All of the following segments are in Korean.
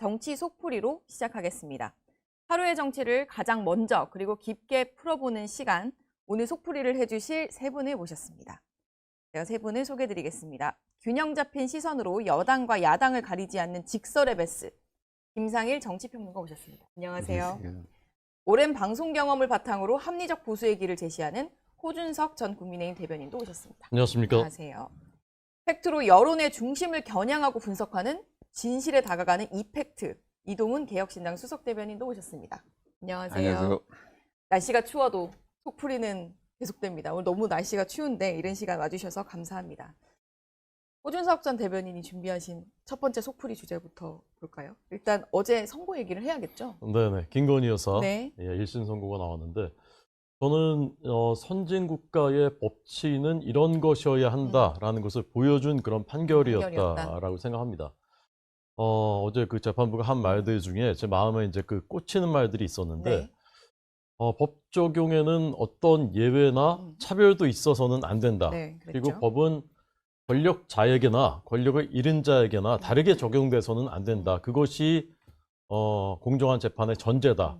정치 속풀이로 시작하겠습니다. 하루의 정치를 가장 먼저 그리고 깊게 풀어보는 시간, 오늘 속풀이를 해주실 세 분을 모셨습니다. 제가 세 분을 소개해드리겠습니다. 균형 잡힌 시선으로 여당과 야당을 가리지 않는 직설의 베스, 김상일 정치평론가 오셨습니다. 안녕하세요. 오랜 방송 경험을 바탕으로 합리적 보수의 길을 제시하는 호준석 전 국민의힘 대변인도 오셨습니다. 안녕하십니까. 안녕하세요. 팩트로 여론의 중심을 겨냥하고 분석하는 진실에 다가가는 이팩트, 이동훈 개혁신당 수석 대변인도 오셨습니다. 안녕하세요. 안녕하세요. 날씨가 추워도 속풀이는 계속됩니다. 오늘 너무 날씨가 추운데 이런 시간 와주셔서 감사합니다. 호준석 전 대변인이 준비하신 첫 번째 속풀이 주제부터 볼까요? 일단 어제 선거 얘기를 해야겠죠? 네네. 김건희 여사 네. 1심 선고가 나왔는데 저는 선진국가의 법치는 이런 것이어야 한다라는 것을 보여준 그런 판결이었다라고 생각합니다. 어제 그 재판부가 한 말들 중에 제 마음에 이제 그 꽂히는 말들이 있었는데 네. 법 적용에는 어떤 예외나 차별도 있어서는 안 된다. 네, 그리고 그랬죠. 법은 권력자에게나 권력을 잃은 자에게나 다르게 적용돼서는 안 된다. 그것이 공정한 재판의 전제다.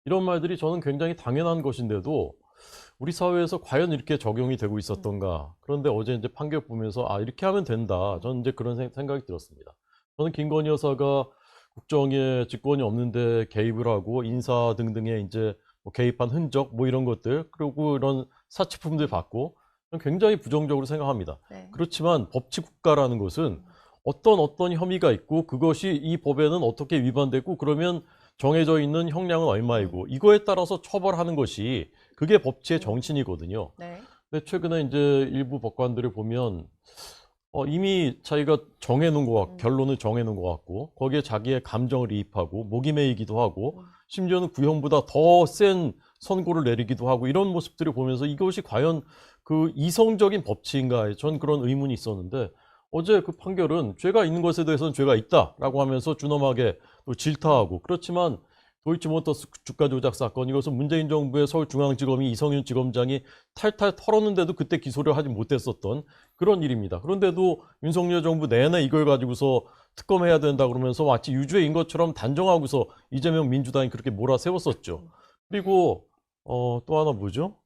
이런 말들이 저는 굉장히 당연한 것인데도 우리 사회에서 과연 이렇게 적용이 되고 있었던가. 그런데 어제 이제 판결 보면서 아, 이렇게 하면 된다. 저는 이제 그런 생각이 들었습니다. 저는 김건희 여사가 국정에 직권이 없는데 개입을 하고 인사 등등에 이제 뭐 개입한 흔적 뭐 이런 것들 그리고 이런 사치품들 받고 굉장히 부정적으로 생각합니다. 네. 그렇지만 법치국가라는 것은 어떤 혐의가 있고 그것이 이 법에는 어떻게 위반되고 그러면 정해져 있는 형량은 얼마이고 이거에 따라서 처벌하는 것이 그게 법치의 정신이거든요. 네. 근데 최근에 이제 일부 법관들을 보면 이미 자기가 정해놓은 것 같고 결론을 정해놓은 것 같고 거기에 자기의 감정을 이입하고 목이 메이기도 하고 심지어는 구형보다 더 센 선고를 내리기도 하고 이런 모습들을 보면서 이것이 과연 그 이성적인 법치인가 전 그런 의문이 있었는데 어제 그 판결은 죄가 있는 것에 대해서는 죄가 있다라고 하면서 준엄하게 또 질타하고 그렇지만 도이치모터스 주가 조작 사건 이것은 문재인 정부의 서울중앙지검이 이성윤 지검장이 탈탈 털었는데도 그때 기소를 하지 못했었던 그런 일입니다. 그런데도 윤석열 정부 내내 이걸 가지고서 특검해야 된다 그러면서 마치 유죄인 것처럼 단정하고서 이재명 민주당이 그렇게 몰아세웠었죠. 그리고 또 하나 뭐죠?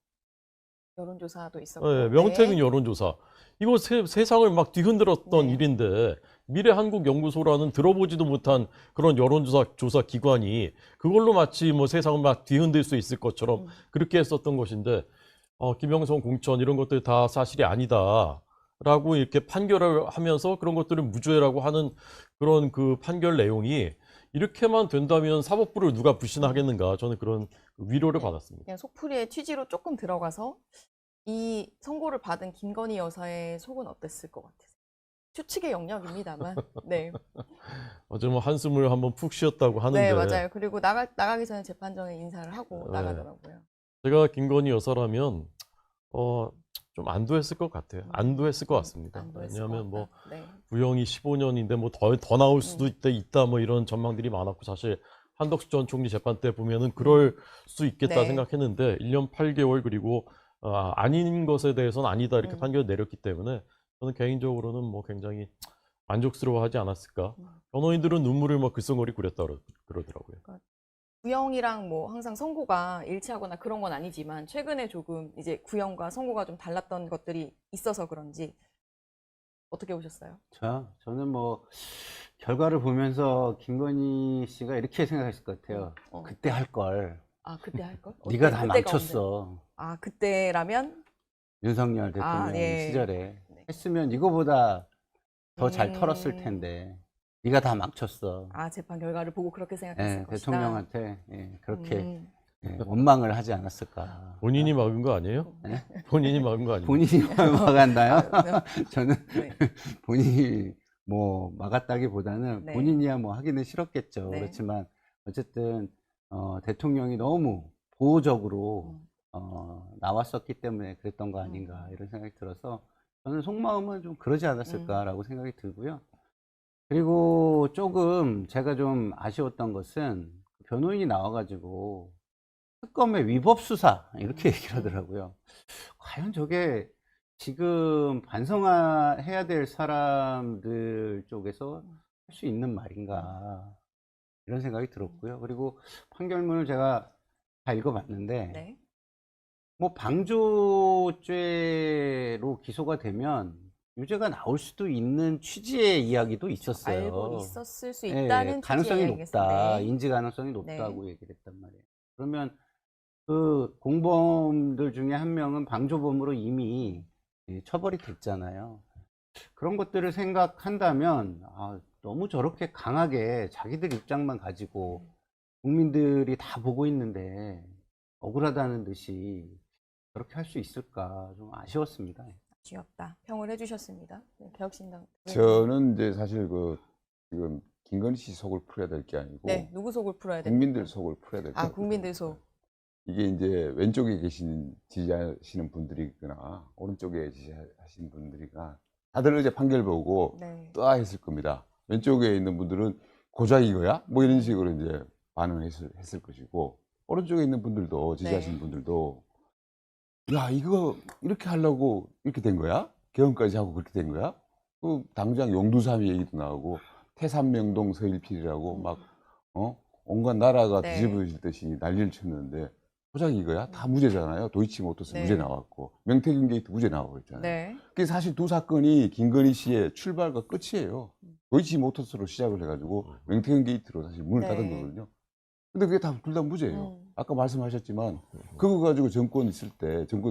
여론조사도 있었고. 네, 명태균 네. 여론조사. 이거 세상을 막 뒤흔들었던 네. 일인데 미래한국연구소라는 들어보지도 못한 그런 여론조사 기관이 그걸로 마치 뭐 세상을 막 뒤흔들 수 있을 것처럼 그렇게 했었던 것인데 김영선 공천 이런 것들 다 사실이 아니다라고 이렇게 판결을 하면서 그런 것들을 무죄라고 하는 그런 그 판결 내용이 이렇게만 된다면 사법부를 누가 불신하겠는가 저는 그런 위로를 받았습니다. 그냥 속풀이의 취지로 조금 들어가서 이 선고를 받은 김건희 여사의 속은 어땠을 것 같으세요? 추측의 영역입니다만. 네. 어제 뭐 한숨을 한번 푹 쉬었다고 하는데 네, 맞아요. 그리고 나가기 전에 재판정에 인사를 하고 네. 나가더라고요. 제가 김건희 여사라면 좀 안도했을 것 같아요. 안도했을 것 같습니다. 안도했을 왜냐하면 것 뭐 같다. 네. 구형이 15년인데 뭐 더 나올 수도 있다 뭐 이런 전망들이 많았고 사실 한덕수 전 총리 재판 때 보면은 그럴 수 있겠다 네. 생각했는데 1년 8개월 그리고 아닌 것에 대해서는 아니다 이렇게 판결을 내렸기 때문에 저는 개인적으로는 뭐 굉장히 만족스러워하지 않았을까. 변호인들은 눈물을 막 글썽거리 그랬다 그러더라고요. 구형이랑 뭐 항상 선고가 일치하거나 그런 건 아니지만 최근에 조금 이제 구형과 선고가 좀 달랐던 것들이 있어서 그런지 어떻게 보셨어요? 저는 뭐 결과를 보면서 김건희 씨가 이렇게 생각했을 것 같아요. 그때 할 걸. 아, 그때 할 걸? 네가 다 그때가 망쳤어. 아, 그때라면? 윤석열 대통령 예. 시절에 네. 했으면 이거보다 더 잘 털었을 텐데 네가 다 망쳤어. 아, 재판 결과를 보고 그렇게 생각했을 예, 것이다. 대통령한테 그렇게 원망을 하지 않았을까. 본인이 막은 거 아니에요? 네? 본인이 막은 거 아니에요? 본인이 막았나요? 저는 네. 본인이 뭐 막았다기보다는 네. 본인이야 뭐 하기는 싫었겠죠. 네. 그렇지만 어쨌든 대통령이 너무 보호적으로 나왔었기 때문에 그랬던 거 아닌가 이런 생각이 들어서 저는 속마음은 좀 그러지 않았을까라고 생각이 들고요. 그리고 조금 제가 좀 아쉬웠던 것은 변호인이 나와가지고 특검의 위법 수사 이렇게 얘기를 하더라고요. 과연 저게 지금 반성해야 될 사람들 쪽에서 할 수 있는 말인가. 이런 생각이 들었고요. 그리고 판결문을 제가 다 읽어봤는데 네. 뭐 방조죄로 기소가 되면 유죄가 나올 수도 있는 취지의 이야기도 알고 있었어요. 있었을 수 예, 있다는 가능성이 취지의 높다, 이야기겠습니다. 네. 인지 가능성이 높다고 얘기를 했단 말이에요. 그러면 그 공범들 중에 한 명은 방조범으로 이미 처벌이 됐잖아요. 그런 것들을 생각한다면 너무 저렇게 강하게 자기들 입장만 가지고 국민들이 다 보고 있는데 억울하다는 듯이 그렇게 할 수 있을까 좀 아쉬웠습니다. 아쉬웠다. 평을 해주셨습니다. 네, 개혁신당. 저는 이제 사실 지금 김건희 씨 속을 풀어야 될 게 아니고 네, 누구 속을 풀어야 됩니까? 국민들 속을 풀어야 될 거예요. 국민들 속. 이게 이제 왼쪽에 지지하시는 분들이거나 오른쪽에 지지하시는 분들이나 다들 어제 판결 보고 네. 했을 겁니다. 왼쪽에 있는 분들은 고작 이거야? 뭐 이런 식으로 이제 반응을 했을 것이고 오른쪽에 있는 분들도 지지하시는 네. 분들도 야 이거 이렇게 하려고 이렇게 된 거야? 개헌까지 하고 그렇게 된 거야? 당장 용두삼이 얘기도 나오고 태산명동 서일필이라고 막 온갖 나라가 네. 뒤집어질 듯이 난리를 쳤는데 고작 이거야? 다 무죄잖아요. 도이치모터스 네. 무죄 나왔고 명태균 게이트 무죄 나오고 있잖아요. 네. 그게 사실 두 사건이 김건희 씨의 출발과 끝이에요. 도이치모터스로 시작을 해가지고 명태균 게이트로 사실 문을 네. 닫은 거거든요. 근데 그게 둘 다 무죄예요. 아까 말씀하셨지만 그거 가지고 정권이 있을 때 좀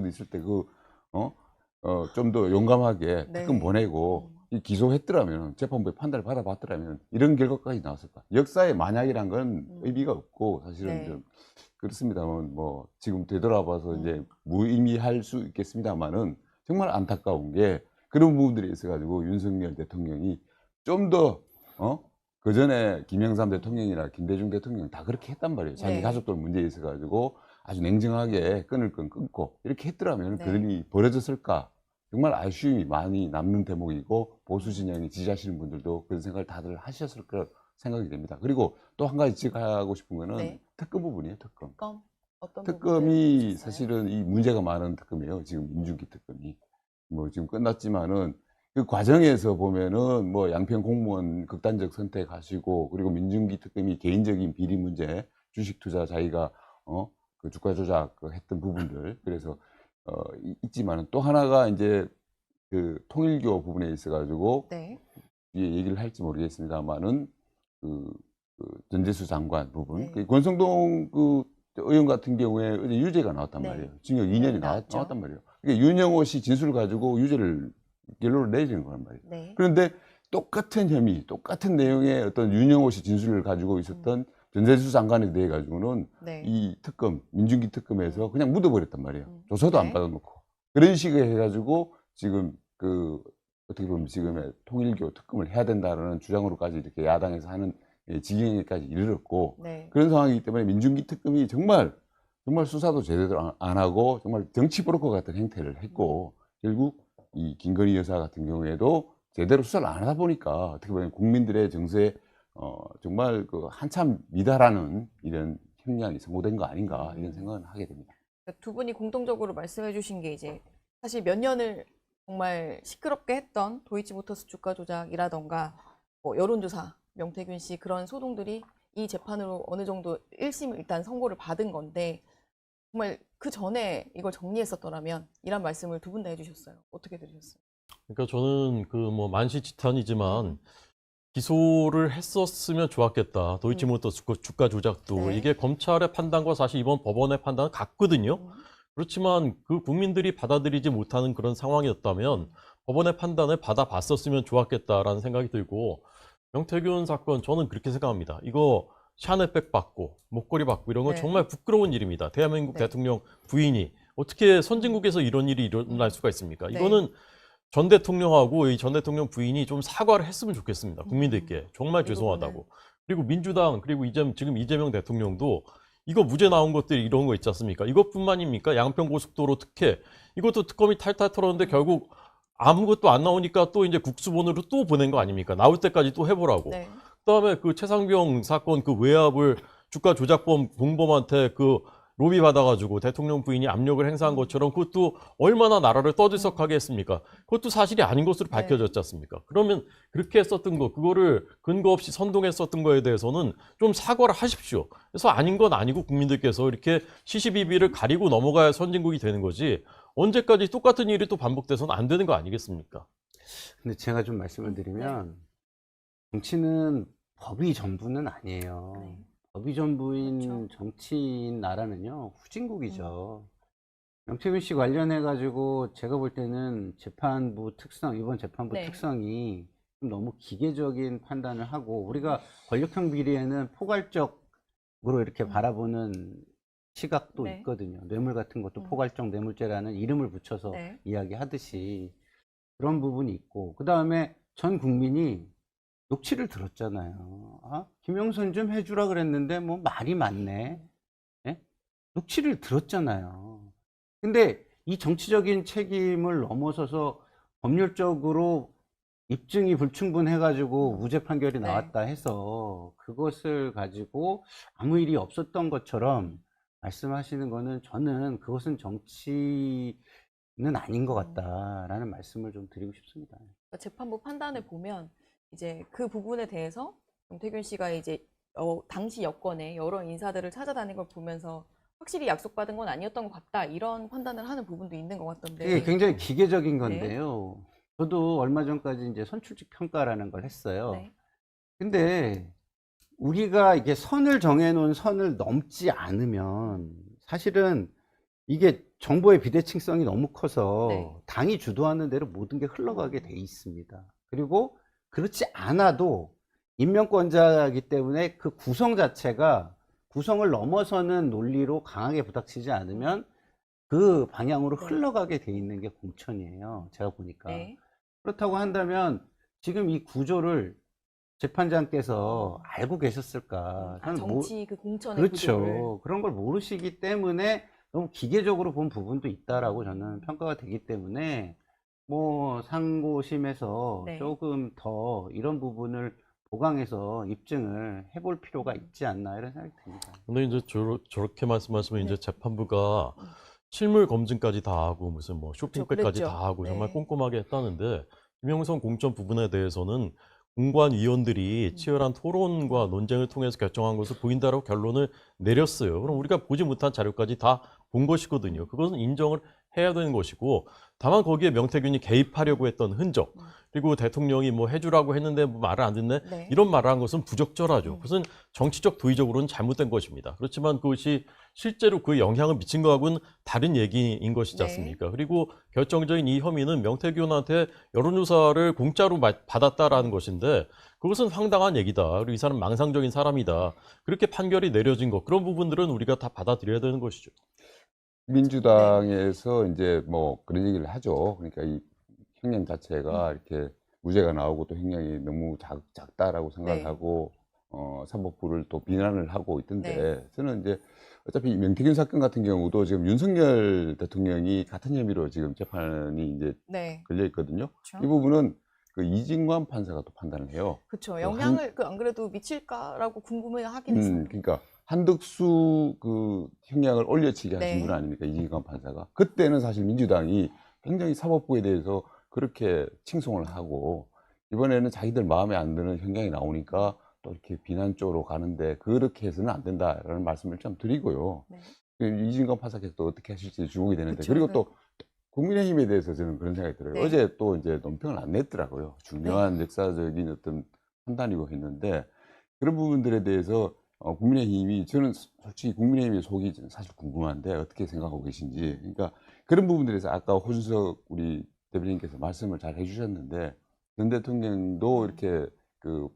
더 용감하게 네. 특검 보내고 기소했더라면 재판부의 판단을 받아봤더라면 이런 결과까지 나왔을까? 역사의 만약이란 건 의미가 없고 사실은 네. 좀 그렇습니다만 뭐 지금 되돌아봐서 이제 무의미할 수 있겠습니다만은 정말 안타까운 게 그런 부분들이 있어가지고 윤석열 대통령이 좀 더 그 전에 김영삼 대통령이나 김대중 대통령 다 그렇게 했단 말이에요. 자기 네. 가족들 문제에 있어가지고 아주 냉정하게 끊을 건 끊고 이렇게 했더라면 네. 그런 일이 벌어졌을까? 정말 아쉬움이 많이 남는 대목이고 보수 진영이 지지하시는 분들도 그런 생각을 다들 하셨을 거라 생각이 됩니다. 그리고 또 한 가지 지적하고 싶은 거는 네. 특검 부분이에요. 특검. 어떤 특검이 부분을 보셨어요? 사실은 이 문제가 많은 특검이에요. 지금 민중기 특검이. 뭐 지금 끝났지만은 그 과정에서 보면은 뭐 양평 공무원 극단적 선택하시고 그리고 민중기 특검이 개인적인 비리 문제, 주식 투자 자기가 그 주가 조작 했던 부분들 그래서 있지만은 또 하나가 이제 그 통일교 부분에 있어가지고 네. 얘기를 할지 모르겠습니다만은 그 전재수 장관 부분, 네. 그 권성동 의원 같은 경우에 어제 유죄가 나왔단 네. 말이에요. 징역 2년이 나왔죠. 나왔단 말이에요. 그러니까 윤영호 씨 진술을 가지고 결론을 내리는 거란 말이에요. 네. 그런데 똑같은 혐의, 똑같은 내용의 어떤 윤영호 씨 진술을 가지고 있었던 전재수 장관에 대해 가지고는 네. 이 특검, 민중기 특검에서 그냥 묻어버렸단 말이에요. 조서도 네. 안 받아놓고. 그런 식으로 해가지고 지금 어떻게 보면 지금의 통일교 특검을 해야 된다는 주장으로까지 이렇게 야당에서 하는 지경에까지 이르렀고 네. 그런 상황이기 때문에 민중기 특검이 정말 수사도 제대로 안 하고 정말 정치 브로커 같은 행태를 했고 결국 이 김건희 여사 같은 경우에도 제대로 수사를 안 하다 보니까 어떻게 보면 국민들의 정서에 정말 한참 미달하는 이런 형량이 선고된 거 아닌가 이런 생각을 하게 됩니다. 두 분이 공통적으로 말씀해 주신 게 이제 사실 몇 년을 정말 시끄럽게 했던 도이치모터스 주가 조작이라던가 뭐 여론조사, 명태균 씨 그런 소동들이 이 재판으로 어느 정도 1심 일단 선고를 받은 건데 정말 그 전에 이걸 정리했었더라면 이란 말씀을 두 분 다 해주셨어요. 어떻게 들으셨어요? 그러니까 저는 뭐 만시지탄이지만 기소를 했었으면 좋았겠다. 도이치모터스 주가 조작도 네. 이게 검찰의 판단과 사실 이번 법원의 판단은 같거든요. 그렇지만 그 국민들이 받아들이지 못하는 그런 상황이었다면 법원의 판단을 받아봤었으면 좋았겠다라는 생각이 들고 명태균 사건 저는 그렇게 생각합니다. 이거 샤넬백 받고 목걸이 받고 이런 건 네. 정말 부끄러운 일입니다. 대한민국 네. 대통령 부인이 어떻게 선진국에서 이런 일이 일어날 수가 있습니까? 네. 이거는 전 대통령하고 이 전 대통령 부인이 좀 사과를 했으면 좋겠습니다. 국민들께 정말 이 죄송하다고. 그리고 민주당 그리고 지금 이재명 대통령도 이거 무죄 나온 것들 이런 거 있지 않습니까? 이것뿐만입니까? 양평고속도로 특혜 이것도 특검이 탈탈 털었는데 결국 아무것도 안 나오니까 또 이제 국수본으로 또 보낸 거 아닙니까? 나올 때까지 또 해보라고. 네. 그다음에 그 최상병 사건 그 외압을 주가 조작범 공범한테 그 로비 받아가지고 대통령 부인이 압력을 행사한 것처럼 그것도 얼마나 나라를 떠들썩하게 했습니까? 그것도 사실이 아닌 것으로 밝혀졌지 않습니까? 그러면 그렇게 했었던 거, 그거를 근거 없이 선동했었던 거에 대해서는 좀 사과를 하십시오. 그래서 아닌 건 아니고 국민들께서 이렇게 시시비비를 가리고 넘어가야 선진국이 되는 거지 언제까지 똑같은 일이 또 반복돼서는 안 되는 거 아니겠습니까? 근데 제가 좀 말씀을 드리면 정치는 법이 전부는 아니에요. 네. 법이 전부인 그렇죠. 정치인 나라는요, 후진국이죠. 명태균 씨 관련해가지고 제가 볼 때는 재판부 특성, 이번 재판부 네. 특성이 좀 너무 기계적인 판단을 하고, 우리가 권력형 비리에는 포괄적으로 이렇게 바라보는 시각도 네. 있거든요. 뇌물 같은 것도 포괄적 뇌물죄라는 이름을 붙여서 네. 이야기하듯이 그런 부분이 있고, 그 다음에 전 국민이 녹취를 들었잖아요. 아, 김영선 좀 해주라 그랬는데 뭐 말이 많네. 예? 녹취를 들었잖아요. 근데 이 정치적인 책임을 넘어서서 법률적으로 입증이 불충분해가지고 무죄 판결이 네. 나왔다 해서 그것을 가지고 아무 일이 없었던 것처럼 말씀하시는 거는, 저는 그것은 정치는 아닌 것 같다라는 말씀을 좀 드리고 싶습니다. 그러니까 재판부 판단을 보면 이제 그 부분에 대해서 정태균 씨가 이제 당시 여권에 여러 인사들을 찾아다닌 걸 보면서 확실히 약속받은 건 아니었던 것 같다 이런 판단을 하는 부분도 있는 것 같던데. 이게 굉장히 기계적인 건데요. 저도 얼마 전까지 이제 선출직 평가라는 걸 했어요. 네. 근데 우리가 이게 선을 정해놓은 선을 넘지 않으면 사실은 이게 정보의 비대칭성이 너무 커서 네. 당이 주도하는 대로 모든 게 흘러가게 돼 있습니다. 그리고 그렇지 않아도 임명권자이기 때문에 그 구성 자체가 구성을 넘어서는 논리로 강하게 부닥치지 않으면 그 방향으로 네. 흘러가게 돼 있는 게 공천이에요. 제가 보니까. 네. 그렇다고 한다면 지금 이 구조를 재판장께서 알고 계셨을까? 아, 저는 정치 그 공천의 구조를. 그렇죠. 그런 걸 모르시기 때문에 너무 기계적으로 본 부분도 있다라고 저는 평가가 되기 때문에 뭐 상고심에서 네. 조금 더 이런 부분을 보강해서 입증을 해볼 필요가 있지 않나 이런 생각이 듭니다. 근데 이제 저렇게 말씀하시면 네. 이제 재판부가 실물 검증까지 다 하고 무슨 뭐 쇼핑백까지 그랬죠. 다 하고 정말 네. 꼼꼼하게 했다는데 김영선 공천 부분에 대해서는 공관위원들이 치열한 토론과 논쟁을 통해서 결정한 것을 보인다라고 결론을 내렸어요. 그럼 우리가 보지 못한 자료까지 다 본 것이거든요. 그것은 인정을 해야 되는 것이고 다만 거기에 명태균이 개입하려고 했던 흔적 그리고 대통령이 뭐 해주라고 했는데 뭐 말을 안 듣네 네. 이런 말을 한 것은 부적절하죠. 그것은 정치적 도의적으로는 잘못된 것입니다. 그렇지만 그것이 실제로 그 영향을 미친 거하고는 다른 얘기인 것이지 네. 않습니까? 그리고 결정적인 이 혐의는 명태균한테 여론조사를 공짜로 받았다라는 것인데 그것은 황당한 얘기다. 그리고 이 사람 망상적인 사람이다. 그렇게 판결이 내려진 것 그런 부분들은 우리가 다 받아들여야 되는 것이죠. 민주당에서 이제 뭐 그런 얘기를 하죠. 그러니까 이 형량 자체가 이렇게 무죄가 나오고 또 형량이 너무 작다라고 생각을 네. 하고 사법부를 또 비난을 하고 있던데 네. 저는 이제 어차피 명태균 사건 같은 경우도 지금 윤석열 대통령이 같은 혐의로 지금 재판이 이제 네. 걸려 있거든요. 그렇죠. 이 부분은 그 이진관 판사가 또 판단을 해요. 그렇죠. 영향을 안 그래도 미칠까라고 궁금해하긴 했어요. 그러니까 한덕수 그 형량을 올려치게 하신 네. 분 아닙니까? 이진관 판사가. 그때는 사실 민주당이 굉장히 사법부에 대해서 그렇게 칭송을 하고 이번에는 자기들 마음에 안 드는 형량이 나오니까 또 이렇게 비난 쪽으로 가는데 그렇게 해서는 안 된다라는 말씀을 좀 드리고요. 네. 이진관 판사께서 또 어떻게 하실지 주목이 되는데 그쵸, 그리고 네. 또 국민의힘에 대해서 저는 그런 생각이 들어요. 네. 어제 또 이제 논평을 안 냈더라고요. 중요한 역사적인 어떤 판단이고 했는데 그런 부분들에 대해서 국민의힘이 저는 솔직히 국민의힘의 속이 사실 궁금한데 어떻게 생각하고 계신지. 그러니까 그런 부분들에서 아까 호준석 우리 대변인께서 말씀을 잘 해주셨는데 전 대통령도 이렇게 그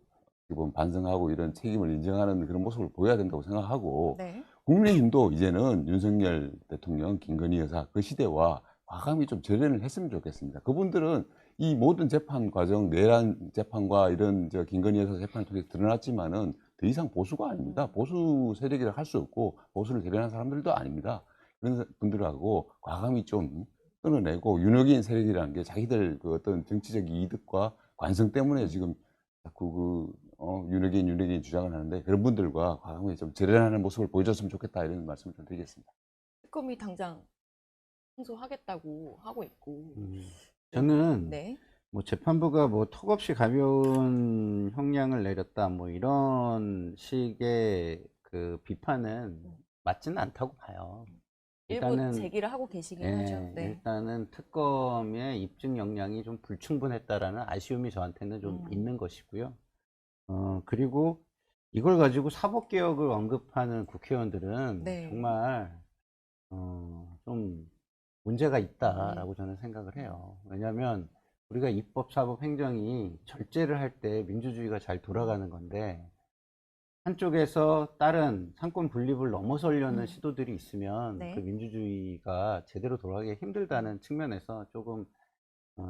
기본 반성하고 이런 책임을 인정하는 그런 모습을 보여야 된다고 생각하고 네. 국민의힘도 이제는 윤석열 대통령, 김건희 여사 그 시대와 과감히 좀 절연을 했으면 좋겠습니다. 그분들은 이 모든 재판 과정, 내란 재판과 이런 김건희 여사 재판을 통해서 드러났지만은 더 이상 보수가 아닙니다. 보수 세력이라 할 수 없고 보수를 대변하는 사람들도 아닙니다. 그런 분들하고 과감히 좀 끊어내고 윤호기인 세력이라는 게 자기들 그 어떤 정치적 이득과 관성 때문에 지금 자꾸 윤핵인 주장을 하는데 그런 분들과 과감히 좀 재련하는 모습을 보여줬으면 좋겠다 이런 말씀을 좀 드리겠습니다. 특검이 당장 항소하겠다고 하고 있고. 저는 네. 뭐 재판부가 뭐 턱없이 가벼운 형량을 내렸다 뭐 이런 식의 그 비판은 맞지는 않다고 봐요. 일부 제기를 하고 계시긴 하죠. 네. 일단은 특검의 입증 역량이 좀 불충분했다라는 아쉬움이 저한테는 좀 있는 것이고요. 그리고 이걸 가지고 사법개혁을 언급하는 국회의원들은 네. 정말 좀 문제가 있다라고 저는 생각을 해요. 왜냐하면 우리가 입법, 사법, 행정이 절제를 할 때 민주주의가 잘 돌아가는 건데 한쪽에서 다른 상권 분립을 넘어서려는 시도들이 있으면 네. 그 민주주의가 제대로 돌아가기 힘들다는 측면에서 조금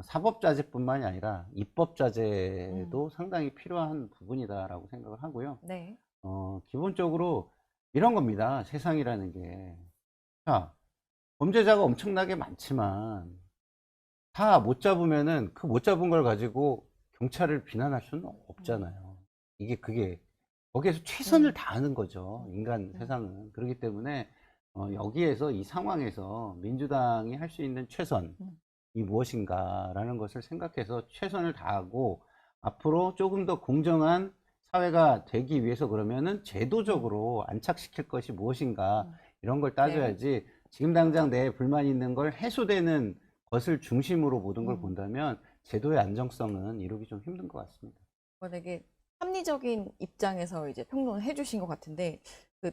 사법자재뿐만이 아니라 입법자재도 상당히 필요한 부분이다라고 생각을 하고요. 네. 기본적으로 이런 겁니다. 세상이라는 게. 자, 범죄자가 엄청나게 많지만 다 못 잡으면은 그 못 잡은 걸 가지고 경찰을 비난할 수는 없잖아요. 그게 거기에서 최선을 다하는 거죠. 인간 세상은. 그렇기 때문에 여기에서 이 상황에서 민주당이 할 수 있는 최선이 무엇인가라는 것을 생각해서 최선을 다하고 앞으로 조금 더 공정한 사회가 되기 위해서 그러면은 제도적으로 안착시킬 것이 무엇인가 이런 걸 따져야지 지금 당장 내 불만이 있는 걸 해소되는 것을 중심으로 모든 걸 본다면 제도의 안정성은 이루기 좀 힘든 것 같습니다. 되게 합리적인 입장에서 이제 평론을 해주신 것 같은데 그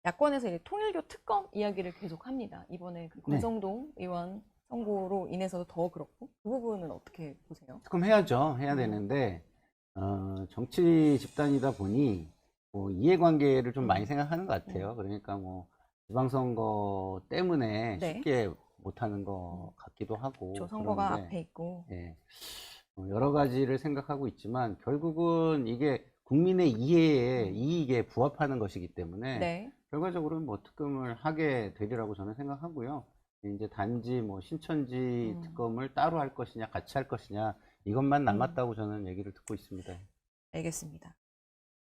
야권에서 이제 통일교 특검 이야기를 계속 합니다. 이번에 그 권성동 의원 선고로 인해서도 더 그렇고 그 부분은 어떻게 보세요? 특검 해야죠. 해야 되는데 정치 집단이다 보니 뭐 이해관계를 좀 많이 생각하는 것 같아요. 그러니까 뭐 지방선거 때문에 네. 쉽게 못하는 것 같기도 하고 조선거가 그런데, 앞에 있고 예, 여러 가지를 생각하고 있지만 결국은 이게 국민의 이익에 부합하는 것이기 때문에 네. 결과적으로는 뭐 특검을 하게 되리라고 저는 생각하고요. 이제 단지 뭐 신천지 특검을 따로 할 것이냐 같이 할 것이냐 이것만 남았다고 저는 얘기를 듣고 있습니다. 알겠습니다.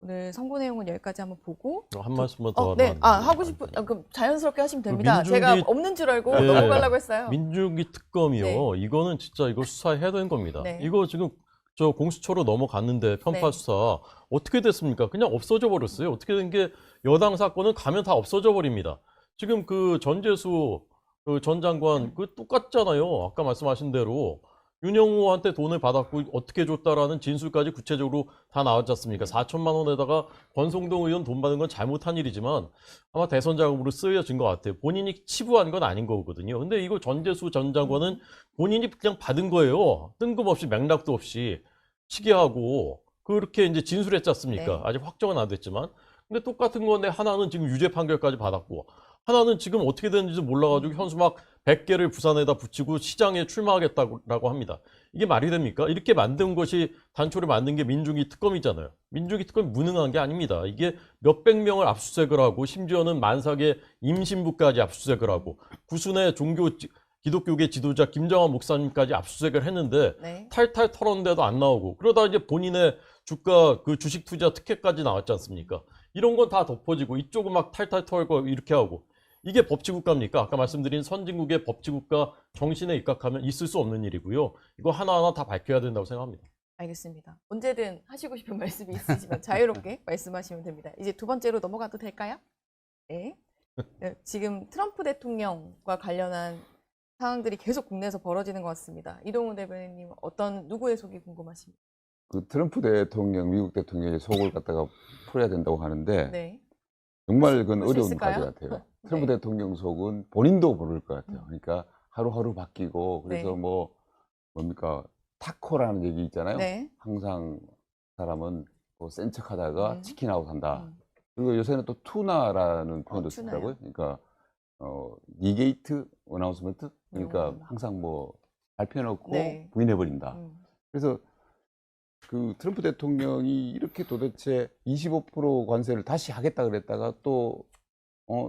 오늘 선고 내용은 여기까지 한번 보고 한 말씀만 더 네. 하면 하고 싶은 그럼 자연스럽게 하시면 됩니다. 민중기- 제가 없는 줄 알고 네. 넘어가려고 했어요. 민중기 특검이요. 네. 이거는 진짜 이거 수사해야 되는 겁니다. 네. 이거 지금 저 공수처로 넘어갔는데 편파 네. 수사 어떻게 됐습니까? 그냥 없어져 버렸어요. 어떻게 된 게 여당 사건은 가면 다 없어져 버립니다. 지금 그 전재수 그 전 장관 그 똑같잖아요. 아까 말씀하신 대로 윤영호한테 돈을 받았고 어떻게 줬다라는 진술까지 구체적으로 다 나왔지 않습니까? 4천만 원에다가 권성동 의원 돈 받은 건 잘못한 일이지만 아마 대선 자금으로 쓰여진 것 같아요. 본인이 치부한 건 아닌 거거든요. 근데 이거 전재수 전 장관은 본인이 그냥 받은 거예요. 뜬금없이 맥락도 없이 시기하고 그렇게 이제 진술했지 않습니까? 네. 아직 확정은 안 됐지만. 근데 똑같은 건데 하나는 지금 유죄 판결까지 받았고 하나는 지금 어떻게 됐는지 몰라가지고 현수막 100개를 부산에다 붙이고 시장에 출마하겠다고 합니다. 이게 말이 됩니까? 이렇게 만든 것이 단초를 만든 게 민중기 특검이잖아요. 민중기 특검이 무능한 게 아닙니다. 이게 몇백 명을 압수수색을 하고 심지어는 만삭의 임신부까지 압수수색을 하고 구순의 기독교계 지도자 김정환 목사님까지 압수수색을 했는데 네. 탈탈 털었는데도 안 나오고 그러다 이제 본인의 주가 그 주식 투자 특혜까지 나왔지 않습니까? 이런 건 다 덮어지고 이쪽은 막 탈탈 털고 이렇게 하고 이게 법치국가입니까? 아까 말씀드린 선진국의 법치국가 정신에 입각하면 있을 수 없는 일이고요. 이거 하나하나 다 밝혀야 된다고 생각합니다. 알겠습니다. 언제든 하시고 싶은 말씀이 있으시면 자유롭게 말씀하시면 됩니다. 이제 두 번째로 넘어가도 될까요? 네. 지금 트럼프 대통령과 관련한 상황들이 계속 국내에서 벌어지는 것 같습니다. 이동훈 대변인님 누구의 속이 궁금하십니까? 그 트럼프 대통령, 미국 대통령의 속을 갖다가 풀어야 된다고 하는데 네. 정말 그건 풀수 어려운 있을까요? 과제 같아요. 트럼프 네. 대통령 속은 본인도 모를 것 같아요. 그러니까 하루하루 바뀌고 그래서 네. 뭡니까 타코라는 얘기 있잖아요. 네. 항상 사람은 뭐 센 척하다가 치킨아웃 한다. 음. 그리고 요새는 또 투나라는 표현도 투나요? 쓰더라고요. 그러니까 니게이트 어나운스먼트 그러니까 오. 항상 뭐 발표해놓고 네. 부인해버린다. 음. 그래서 그 트럼프 대통령이 이렇게 도대체 25% 관세를 다시 하겠다 그랬다가 또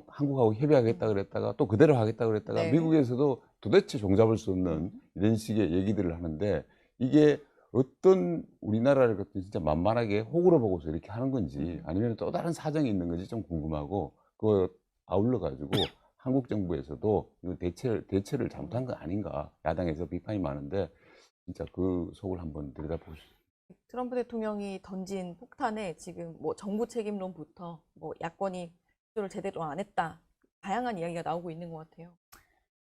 한국하고 협의하겠다 그랬다가 또 그대로 하겠다 그랬다가 네. 미국에서도 도대체 종잡을 수 없는 이런 식의 얘기들을 하는데 이게 어떤 우리나라를 갖다 진짜 만만하게 호구로 보고서 이렇게 하는 건지 아니면 또 다른 사정이 있는 건지 좀 궁금하고 그거 아울러 가지고 한국 정부에서도 이거 대처를 잘못한 거 아닌가 야당에서 비판이 많은데 진짜 그 속을 한번 들여다보시죠. 트럼프 대통령이 던진 폭탄에 지금 뭐 정부 책임론부터 뭐 야권이 기조를 제대로 안 했다. 다양한 이야기가 나오고 있는 것 같아요.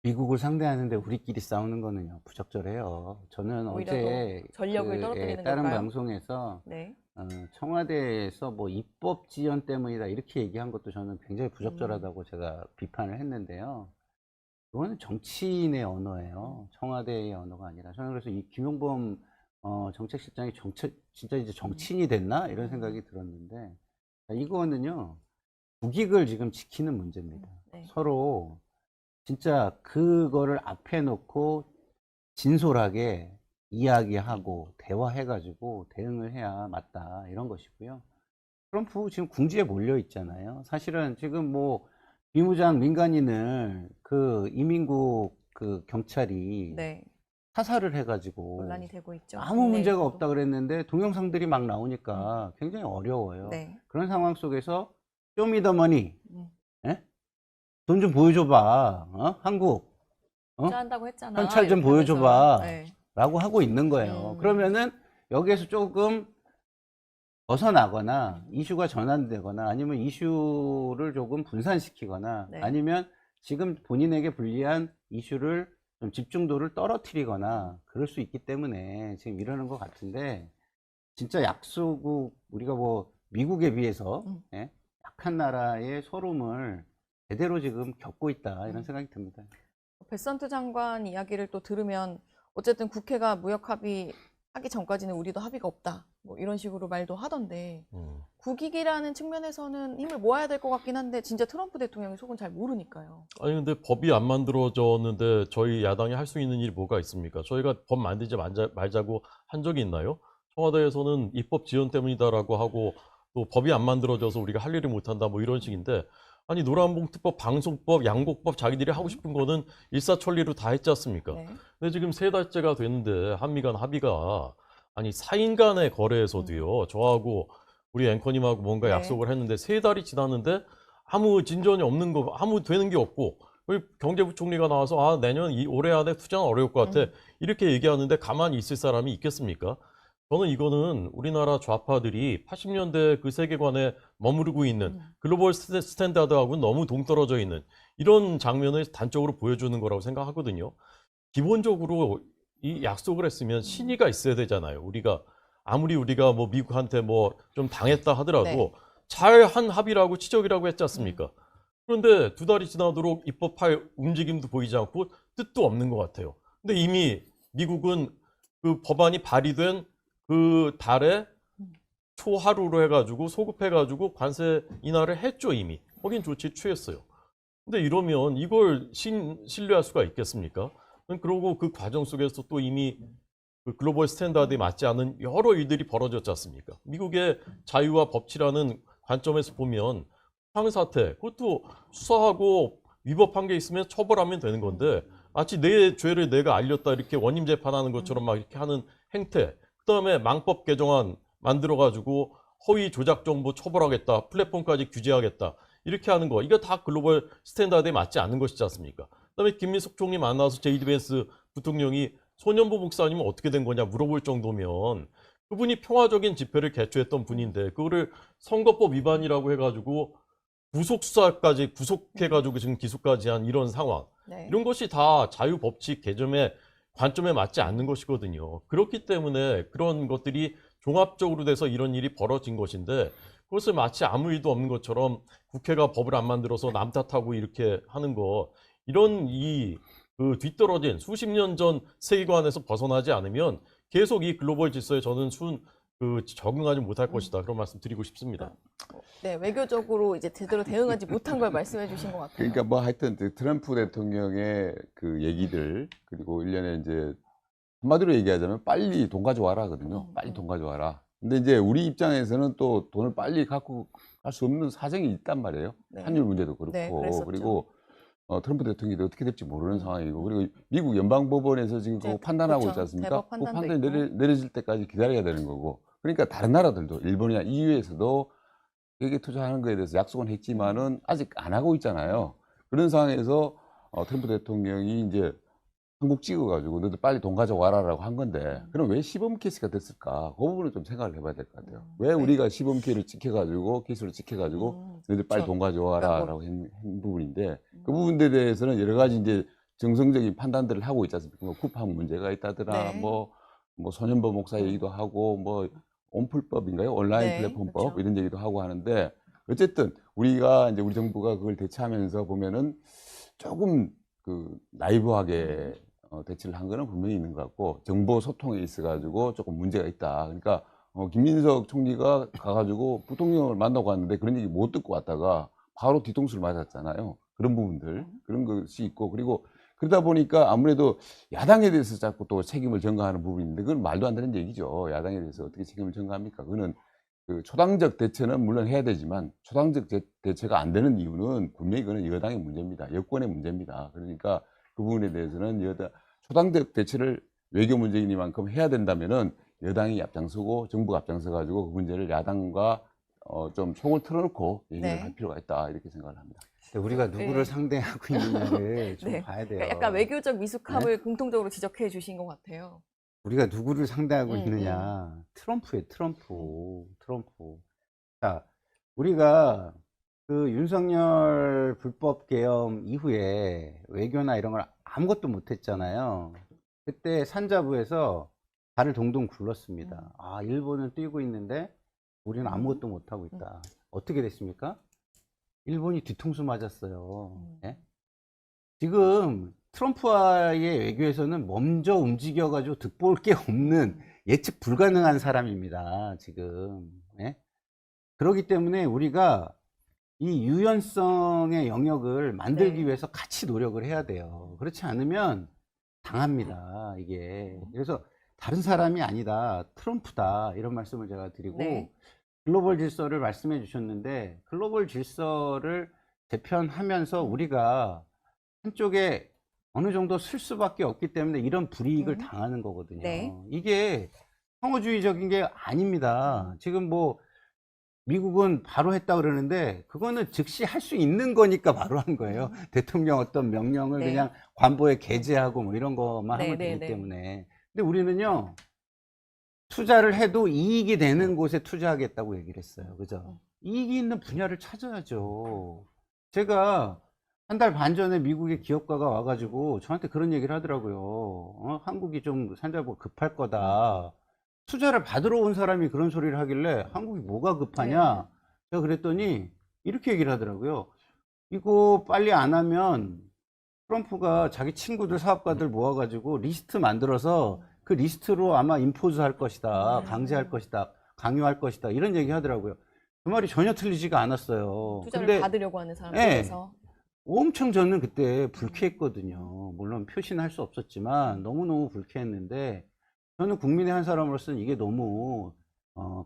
미국을 상대하는데 우리끼리 싸우는 거는요 부적절해요. 저는 오히려 어제 더 전력을 떨어뜨리는 다른 걸까요? 방송에서 네. 청와대에서 뭐 입법 지연 때문이다 이렇게 얘기한 것도 저는 굉장히 부적절하다고 제가 비판을 했는데요. 그거는 정치인의 언어예요. 청와대의 언어가 아니라. 저는 그래서 이 김용범 정책실장이 진짜 이제 정치인이 됐나 이런 생각이 들었는데 이거는요 국익을 지금 지키는 문제입니다. 네. 서로 진짜 그거를 앞에 놓고 진솔하게 이야기하고 대화해가지고 대응을 해야 맞다 이런 것이고요. 트럼프 지금 궁지에 몰려 있잖아요. 사실은 지금 뭐 비무장 민간인을 그 이민국 그 경찰이 네. 사살을 해가지고 논란이 되고 있죠. 아무 문제가 국내에서도. 없다 그랬는데 동영상들이 막 나오니까 굉장히 어려워요. 네. 그런 상황 속에서 쇼미더머니 음. 돈 좀 보여줘봐. 한국 투자한다고 했잖아. 현찰 좀 이렇게 하면서. 보여줘봐. 네. 라고 하고 있는 거예요. 그러면은 여기에서 조금 벗어나거나 이슈가 전환되거나 아니면 이슈를 조금 분산시키거나 네. 아니면 지금 본인에게 불리한 이슈를 좀 집중도를 떨어뜨리거나 그럴 수 있기 때문에 지금 이러는 것 같은데 진짜 약소국 우리가 뭐 미국에 비해서 약한 나라의 소름을 제대로 지금 겪고 있다 이런 생각이 듭니다. 베선트 장관 이야기를 또 들으면 어쨌든 국회가 무역 합의 하기 전까지는 우리도 합의가 없다. 뭐 이런 식으로 말도 하던데 국익이라는 측면에서는 힘을 모아야 될 것 같긴 한데 진짜 트럼프 대통령의 속은 잘 모르니까요. 아니 근데 법이 안 만들어졌는데 저희 야당이 할 수 있는 일이 뭐가 있습니까? 저희가 법 만들지 말자고 한 적이 있나요? 청와대에서는 입법 지연 때문이다라고 하고 또 법이 안 만들어져서 우리가 할 일을 못한다 뭐 이런 식인데 아니 노란봉투법, 방송법, 양곡법 자기들이 하고 싶은 거는 일사천리로 다 했지 않습니까? 네. 근데 지금 3달째가 됐는데 한미 간 합의가 아니 4인 간의 거래에서도요. 저하고 우리 앵커님하고 뭔가 네. 약속을 했는데 3달이 지났는데 아무 진전이 없는 거, 아무 되는 게 없고 우리 경제부총리가 나와서 아 내년 올해 안에 투자는 어려울 것 같아 이렇게 얘기하는데 가만히 있을 사람이 있겠습니까? 저는 이거는 우리나라 좌파들이 80년대 그 세계관에 머무르고 있는 글로벌 스탠다드하고는 너무 동떨어져 있는 이런 장면을 단적으로 보여주는 거라고 생각하거든요. 기본적으로 이 약속을 했으면 신의가 있어야 되잖아요. 아무리 우리가 뭐 미국한테 뭐 좀 당했다 하더라도 네. 잘한 합의라고 지적이라고 했지 않습니까? 그런데 2달이 지나도록 입법할 움직임도 보이지 않고 뜻도 없는 것 같아요. 근데 이미 미국은 그 법안이 발의된 그 달에 초하루로 해가지고 소급해가지고 관세 인하를 했죠 이미. 거긴 조치 취했어요. 근데 이러면 이걸 신뢰할 수가 있겠습니까? 그리고 그 과정 속에서 또 이미 그 글로벌 스탠다드에 맞지 않은 여러 일들이 벌어졌지 않습니까? 미국의 자유와 법치라는 관점에서 보면 황사태 그것도 수사하고 위법한 게 있으면 처벌하면 되는 건데 마치 내 죄를 내가 알렸다 이렇게 원님 재판하는 것처럼 막 이렇게 하는 행태 그다음에 망법 개정안 만들어가지고 허위 조작 정보 처벌하겠다 플랫폼까지 규제하겠다 이렇게 하는 거 이거 다 글로벌 스탠다드에 맞지 않는 것이지 않습니까? 그다음에 김민석 총리 만나서 제이디 벤스 부통령이 소년보 목사님은 어떻게 된 거냐 물어볼 정도면 그분이 평화적인 집회를 개최했던 분인데 그거를 선거법 위반이라고 해가지고 구속수사까지 구속해가지고 지금 기소까지 한 이런 상황 네. 이런 것이 다 자유법칙 개념의 관점에 맞지 않는 것이거든요. 그렇기 때문에 그런 것들이 종합적으로 돼서 이런 일이 벌어진 것인데 그것을 마치 아무 일도 없는 것처럼 국회가 법을 안 만들어서 남 탓하고 이렇게 하는 거 이런 그 뒤떨어진 수십 년 전 세계관에서 벗어나지 않으면 계속 이 글로벌 질서에 저는 적응하지 못할 것이다. 그런 말씀 드리고 싶습니다. 네, 외교적으로 이제 제대로 대응하지 못한 걸 말씀해 주신 것 같아요. 그러니까 뭐 하여튼 트럼프 대통령의 그 얘기들 그리고 일련의 이제 한마디로 얘기하자면 빨리 돈 가져와라 하거든요. 빨리 돈 가져와라. 근데 이제 우리 입장에서는 또 돈을 빨리 갖고 갈 수 없는 사정이 있단 말이에요. 네. 환율 문제도 그렇고 네, 그랬었죠. 그리고 트럼프 대통령이 어떻게 될지 모르는 상황이고, 그리고 미국 연방법원에서 지금 그거 판단하고 있지 않습니까? 대법 그 판단도 판단이 있고. 내려질 때까지 기다려야 되는 거고. 그러니까 다른 나라들도 일본이나 EU에서도 여기에 투자하는 거에 대해서 약속은 했지만은 아직 안 하고 있잖아요. 그런 상황에서 트럼프 대통령이 이제 한국 찍어가지고 너들 빨리 돈 가져와라라고 한 건데, 그럼 왜 시범 케이스가 됐을까? 그 부분은 좀 생각을 해봐야 될 것 같아요. 왜 우리가 시범 케이스를 찍혀가지고 너희들 빨리 그렇죠. 돈 가져와라라고 한 부분인데, 그 부분에 대해서는 여러 가지 이제 정성적인 판단들을 하고 있지 않습니까? 뭐 쿠팡 문제가 있다더라, 네. 뭐 손현보 목사 얘기도 하고, 뭐 온풀법인가요? 온라인 네, 플랫폼법 그렇죠. 이런 얘기도 하고 하는데, 어쨌든 우리가 이제 우리 정부가 그걸 대처하면서 보면은 조금 그 나이브하게 대처를 한 거는 분명히 있는 것 같고, 정보 소통에 있어가지고 조금 문제가 있다. 그러니까 김민석 총리가 가가지고 부통령을 만나고 왔는데 그런 얘기 못 듣고 왔다가 바로 뒤통수를 맞았잖아요. 그런 부분들, 그런 것이 있고, 그리고 그러다 보니까 아무래도 야당에 대해서 자꾸 또 책임을 전가하는 부분인데, 그건 말도 안 되는 얘기죠. 야당에 대해서 어떻게 책임을 전가합니까? 그거는 그 초당적 대처는 물론 해야 되지만, 초당적 대처가 안 되는 이유는 분명히 그거는 여당의 문제입니다. 여권의 문제입니다. 그러니까 그 부분에 대해서는 초당적 대처를 외교 문제이니만큼 해야 된다면은 여당이 앞장서고 정부가 앞장서 가지고 그 문제를 야당과 좀 속을 틀어놓고 얘기를 네. 할 필요가 있다, 이렇게 생각을 합니다. 근데 우리가 누구를 네. 상대하고 있느냐를 좀 네. 봐야 돼요. 그러니까 약간 외교적 미숙함을 공통적으로 지적해 주신 것 같아요. 우리가 누구를 상대하고 음, 있느냐. 트럼프예요, 트럼프. 자, 우리가 그 윤석열 불법 계엄 이후에 외교나 이런 걸 아무것도 못했잖아요. 그때 산자부에서 발을 동동 굴렀습니다. 아, 일본은 뛰고 있는데 우리는 아무것도 못하고 있다. 어떻게 됐습니까? 일본이 뒤통수 맞았어요. 예? 지금 트럼프와의 외교에서는 먼저 움직여가지고 득볼 게 없는 예측 불가능한 사람입니다. 지금. 예? 그렇기 때문에 우리가 이 유연성의 영역을 만들기 네. 위해서 같이 노력을 해야 돼요. 그렇지 않으면 당합니다. 이게. 그래서 다른 사람이 아니다. 트럼프다. 이런 말씀을 제가 드리고, 네. 글로벌 질서를 말씀해 주셨는데, 글로벌 질서를 재편하면서 우리가 한쪽에 어느 정도 쓸 수밖에 없기 때문에 이런 불이익을 당하는 거거든요. 네. 이게 상호주의적인 게 아닙니다. 지금 뭐 미국은 바로 했다 그러는데 그거는 즉시 할 수 있는 거니까 바로 한 거예요. 대통령 어떤 명령을 네. 그냥 관보에 게재하고 뭐 이런 것만 네, 하면 네, 되기 네. 때문에. 근데 우리는요, 투자를 해도 이익이 되는 곳에 투자하겠다고 얘기를 했어요. 그죠? 이익이 있는 분야를 찾아야죠. 제가 한 달 반 전에 미국의 기업가가 와가지고 저한테 그런 얘기를 하더라고요. 한국이 좀 산자부 급할 거다. 투자를 받으러 온 사람이 그런 소리를 하길래 한국이 뭐가 급하냐? 제가 그랬더니 이렇게 얘기를 하더라고요. 이거 빨리 안 하면 트럼프가 자기 친구들 사업가들 모아가지고 리스트 만들어서 그 리스트로 아마 임포즈 할 것이다. 강제할 것이다. 강요할 것이다. 이런 얘기 하더라고요. 그 말이 전혀 틀리지가 않았어요. 투자를 근데 받으려고 하는 사람에 네. 대해서. 엄청 저는 그때 불쾌했거든요. 물론 표시는 할 수 없었지만 너무너무 불쾌했는데, 저는 국민의 한 사람으로서는 이게 너무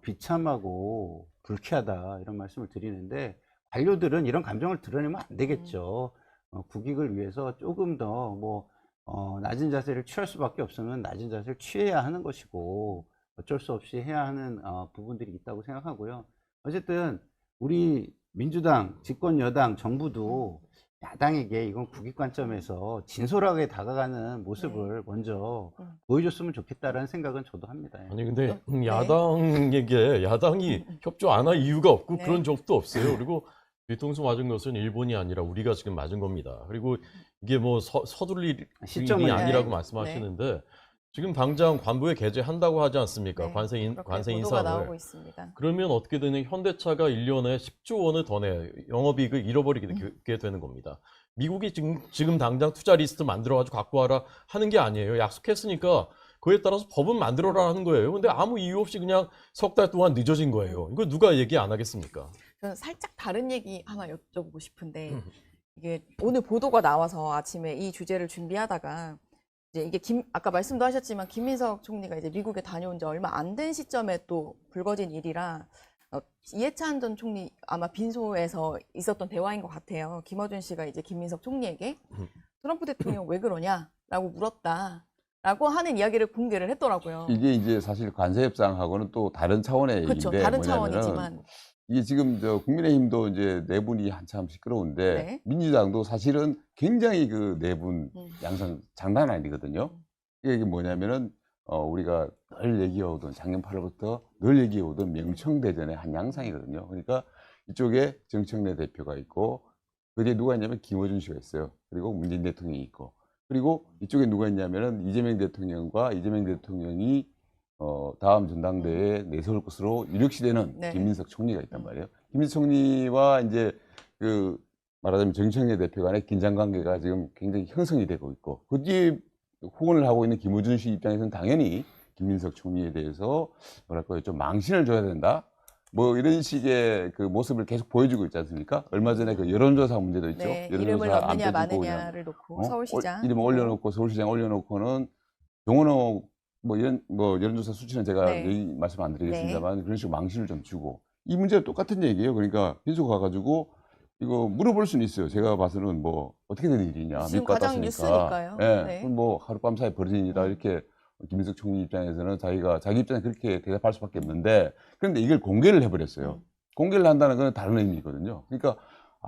비참하고 불쾌하다 이런 말씀을 드리는데, 관료들은 이런 감정을 드러내면 안 되겠죠. 국익을 위해서 조금 더 낮은 자세를 취할 수밖에 없으면 낮은 자세를 취해야 하는 것이고, 어쩔 수 없이 해야 하는 부분들이 있다고 생각하고요. 어쨌든 우리 민주당, 집권 여당, 정부도 야당에게 이건 국익 관점에서 진솔하게 다가가는 모습을 먼저 보여줬으면 좋겠다라는 생각은 저도 합니다. 아니 근데 네. 야당이 협조 안 할 이유가 없고 네. 그런 적도 없어요. 그리고 뒤통수 맞은 것은 일본이 아니라 우리가 지금 맞은 겁니다. 그리고 이게 뭐 서둘릴 시점은 일이 아니라고 네. 말씀하시는데 지금 당장 관부에 게재한다고 하지 않습니까? 네. 관세 그렇게 보도가 인상을. 나오고 있습니다. 그러면 어떻게 되냐? 현대차가 1년에 10조 원을 더 내 영업이익을 잃어버리게 되는 겁니다. 미국이 지금 당장 투자 리스트 만들어가지고 갖고 와라 하는 게 아니에요. 약속했으니까 그에 따라서 법은 만들어라 하는 거예요. 근데 아무 이유 없이 그냥 석 달 동안 늦어진 거예요. 이거 누가 얘기 안 하겠습니까? 저는 살짝 다른 얘기 하나 여쭤보고 싶은데, 이게 오늘 보도가 나와서 아침에 이 주제를 준비하다가 이제 이게 아까 말씀도 하셨지만 김민석 총리가 이제 미국에 다녀온 지 얼마 안 된 시점에 또 불거진 일이라 이해찬 전 총리 아마 빈소에서 있었던 대화인 것 같아요. 김어준 씨가 이제 김민석 총리에게 트럼프 대통령 왜 그러냐라고 물었다라고 하는 이야기를 공개를 했더라고요. 이게 이제 사실 관세 협상하고는 또 다른 차원의 그렇죠. 얘기인데 다른 뭐냐면은 차원이지만 이게 지금 저 국민의힘도 이제 내분이 한참 시끄러운데 네. 민주당도 사실은 굉장히 그 내분 양상 장난 아니거든요. 이게 뭐냐면은 우리가 늘 얘기해오던 작년 8월부터 늘 얘기해오던 명청대전의 한 양상이거든요. 그러니까 이쪽에 정청래 대표가 있고 그게 누가 있냐면 김어준 씨가 있어요. 그리고 문재인 대통령이 있고 그리고 이쪽에 누가 있냐면은 이재명 대통령과 이재명 대통령이 다음 전당대회에 내세울 것으로 유력시되는 네. 김민석 총리가 있단 말이에요. 김민석 총리와 이제 그 말하자면 정청래 대표 간의 긴장 관계가 지금 굉장히 형성이 되고 있고 그 뒤에 후원을 하고 있는 김어준 씨 입장에서는 당연히 김민석 총리에 대해서 뭐랄까요 좀 망신을 줘야 된다. 뭐 이런 식의 그 모습을 계속 보여주고 있지 않습니까? 얼마 전에 그 여론조사 문제도 있죠. 네, 여론조사 이름을 안 넣느냐 빼주고 그냥 마느냐를 놓고 서울시장 이름 올려놓고 서울시장 올려놓고는 정원호 뭐 이런 뭐 여론조사 수치는 제가 네. 얘기 말씀 안 드리겠습니다만 그런 식으로 망신을 좀 주고 이 문제는 똑같은 얘기예요. 그러니까 빈소 가가지고 이거 물어볼 수는 있어요. 제가 봐서는 뭐 어떻게 된 일이냐 지금 미국 갔다 가장 왔으니까. 뉴스니까요. 예, 네. 그럼 뭐 하룻밤 사이 벌어진 일이다 이렇게 김민석 총리 입장에서는 자기 입장에 그렇게 대답할 수밖에 없는데 그런데 이걸 공개를 해버렸어요. 공개를 한다는 건 다른 의미거든요. 그러니까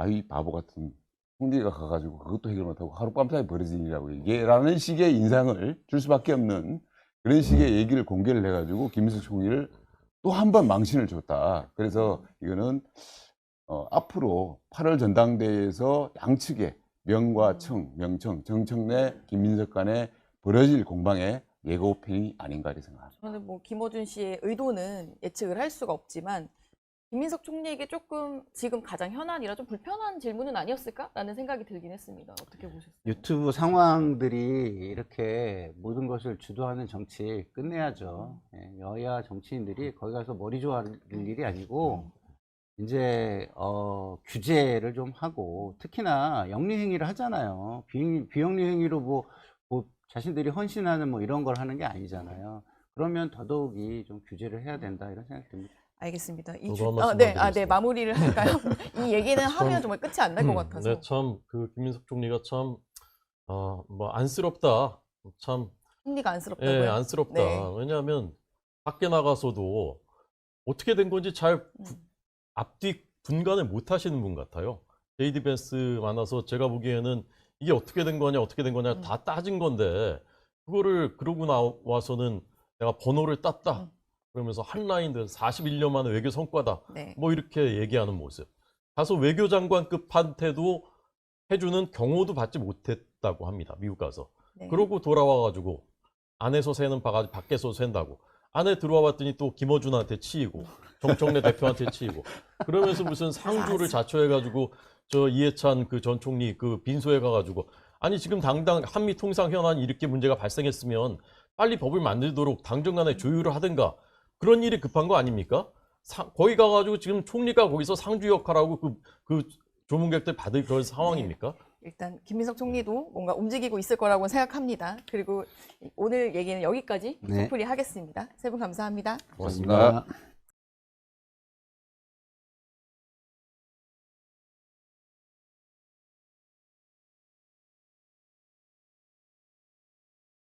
이 바보 같은 총리가 가가지고 그것도 해결 못하고 하룻밤 사이 벌어진 일이라고 이게라는 식의 인상을 줄 수밖에 없는 그런 식의 얘기를 공개를 해가지고 김민석 총리를 또 한 번 망신을 줬다. 그래서 이거는 앞으로 8월 전당대회에서 양측의 명과 청, 명청, 정청래, 김민석 간에 벌어질 공방의 예고편이 아닌가 이렇게 생각합니다. 저는 뭐 김어준 씨의 의도는 예측을 할 수가 없지만 김민석 총리에게 조금 지금 가장 현안이라 좀 불편한 질문은 아니었을까라는 생각이 들긴 했습니다. 어떻게 보셨어요? 유튜브 상황들이 이렇게 모든 것을 주도하는 정치 끝내야죠. 예, 여야 정치인들이 거기 가서 머리 좋아할 일이 아니고 이제 규제를 좀 하고 특히나 영리행위를 하잖아요. 비영리행위로 뭐 자신들이 헌신하는 뭐 이런 걸 하는 게 아니잖아요. 그러면 더더욱이 좀 규제를 해야 된다 이런 생각이 듭니다. 알겠습니다. 저도 한 말씀만 드리겠습니다. 네, 마무리를 할까요? 이 얘기는 하면 정말 끝이 안 날 것 같아서. 네, 참 그 김민석 총리가 참 뭐 안쓰럽다. 참 총리가 안쓰럽다고요? 예, 안쓰럽다. 네. 왜냐하면 밖에 나가서도 어떻게 된 건지 잘 앞뒤 분간을 못 하시는 분 같아요. JD 벤스 만나서 제가 보기에는 이게 어떻게 된 거냐 다 따진 건데 그거를 그러고 나와서는 내가 번호를 땄다. 그러면서 한 라인들 41년 만에 외교 성과다. 네. 뭐 이렇게 얘기하는 모습. 다소 외교장관급한테도 해주는 경호도 받지 못했다고 합니다. 미국 가서. 네. 그러고 돌아와가지고 안에서 새는 바가지 밖에서 샌다고. 안에 들어와 봤더니 또 김어준한테 치이고 정청래 대표한테 치이고 그러면서 무슨 상주를 자초해가지고 저 이해찬 그 전 총리 그 빈소에 가가지고 아니 지금 당장 한미 통상 현안이 이렇게 문제가 발생했으면 빨리 법을 만들도록 당정 간에 조율을 하든가 그런 일이 급한 거 아닙니까? 거기 가가지고 지금 총리가 거기서 상주 역할하고 그 조문객들 받을 그런 상황입니까? 일단 김민석 총리도 뭔가 움직이고 있을 거라고 생각합니다. 그리고 오늘 얘기는 여기까지 네. 속풀이 하겠습니다. 세 분 감사합니다. 고맙습니다.